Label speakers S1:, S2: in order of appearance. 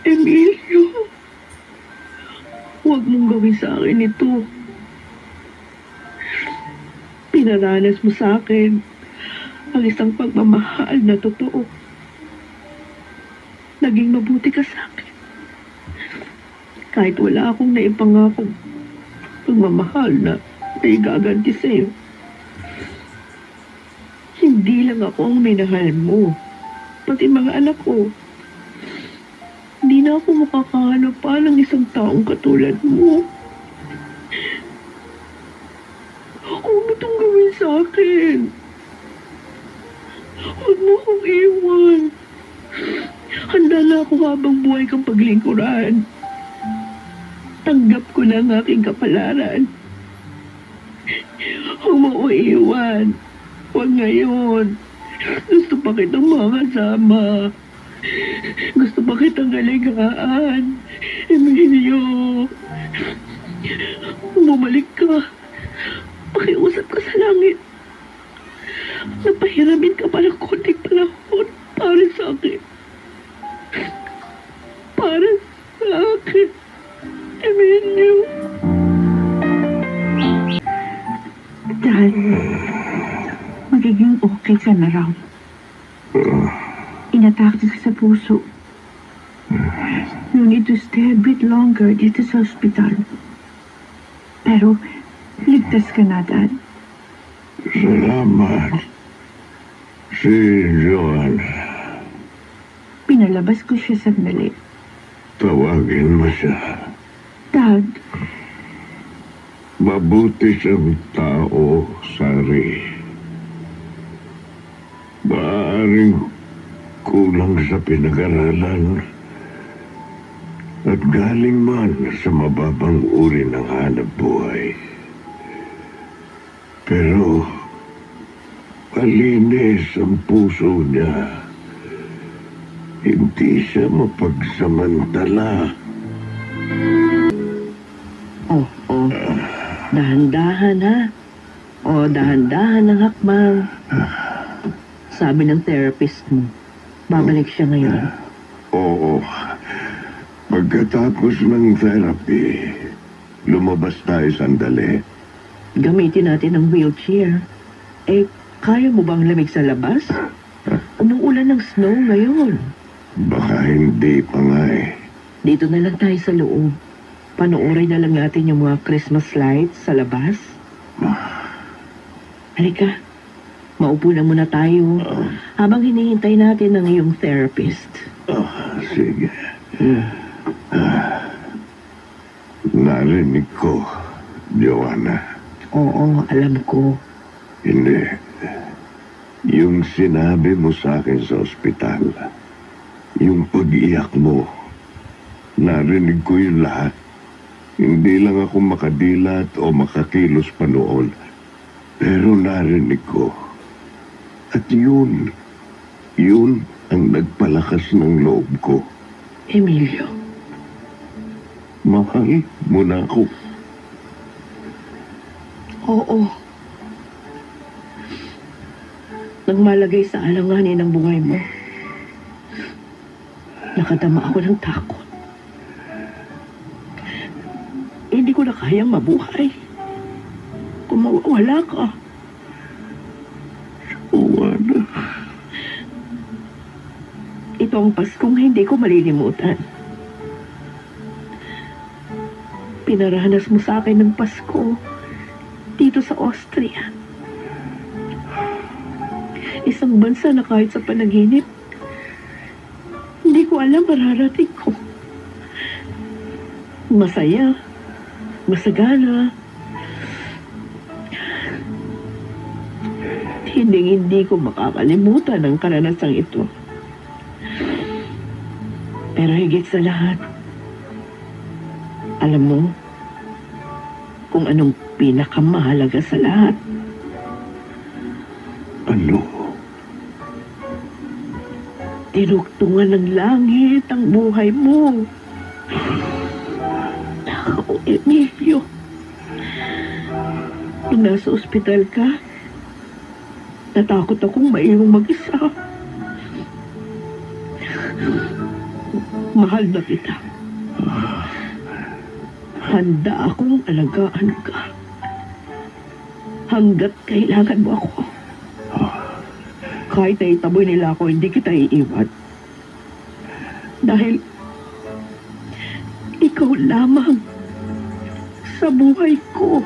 S1: Emilio, huwag mong gawin sa akin ito. Pinaranas mo sa akin ang isang pagmamahal na totoo. Naging mabuti ka sa akin. Kahit wala akong naipangakong pagmamahal na igaganti sa'yo. Hindi lang ako ang minahal mo, pati mga anak ko. Hindi na ako makakahanap pa ng isang taong katulad mo. Huwag mo itong gawin sa akin. Huwag mo akong iwan. Handa na ako habang buhay kang paglingkuran. Tanggap ko na ang aking kapalaran. Huwag mo ko iwan. Huwag ngayon. Gusto pa kitang makasama. Gusto pa kitang aligaan. Emilio, bumalik ka. Pakiusap ka sa langit. Napahiramin ka pa ng konting panahon para sa akin. Para sa akin. Emilio.
S2: Dad, magiging okay ka na raw. Inatake ka sa puso. You need to stay a bit longer dito sa ospital. Pero, ligtas ka na, Dad.
S3: Salamat. Si Joanna.
S2: Pinalabas ko siya sandali.
S3: Tawagin mo siya.
S2: Dad,
S3: Mabuti siyang tao, Sari. Maaaring kulang sa pinag-aralan at galing man sa mababang uri ng hanap buhay. Pero malinis ang puso niya. Hindi siya mapagsamantala.
S1: Dahan-dahan ha. Dahan-dahan ang hakbang. Sabi ng therapist mo, babalik siya ngayon.
S3: Oo. Pagkatapos ng therapy, lumabas tayo sandali.
S1: Gamitin natin ang wheelchair. Kaya mo bang lamig sa labas? Anong ulan ng snow ngayon?
S3: Baka hindi pa nga eh.
S1: Dito na lang tayo sa loob. Panoorin na lang natin yung mga Christmas lights sa labas. Halika, maupo na muna tayo habang hinihintay natin ang iyong therapist.
S3: Sige. Narinig ko, Joanna.
S1: Oo, alam ko.
S3: Hindi. Yung sinabi mo sa akin sa ospital, yung pag-iyak mo, narinig ko yung lahat. Hindi lang ako makadilat o makakilos pa noon. Pero narinig ko. At yun ang nagpalakas ng loob ko.
S1: Emilio.
S3: Mahal mo na ako.
S1: Oo. Nang malagay sa alanganin ang buhay mo, nakadama ako ng takot. Hindi ko na kayang mabuhay kung mawawala ka.
S3: Joanna.
S1: Ito ang Paskong hindi ko malilimutan. Pinaranas mo sa akin ng Pasko dito sa Austria. Isang bansa na kahit sa panaginip, hindi ko alam mararating ko. Masaya, masagana. Hindi ko makakalimutan ang karanasang ito. Pero higit sa lahat, alam mo kung anong pinakamahalaga sa lahat.
S3: Ano?
S1: Tinuktungan ng langit ang buhay mo. Oh, Emilio. Nung nasa ospital ka, natakot akong maiwang mag-isa. Mahal na kita. Handa akong alagaan ka. Hanggat kailangan mo ako. Kahit na itaboy nila ako, hindi kita iiwan. Dahil ikaw lamang sa buhay ko.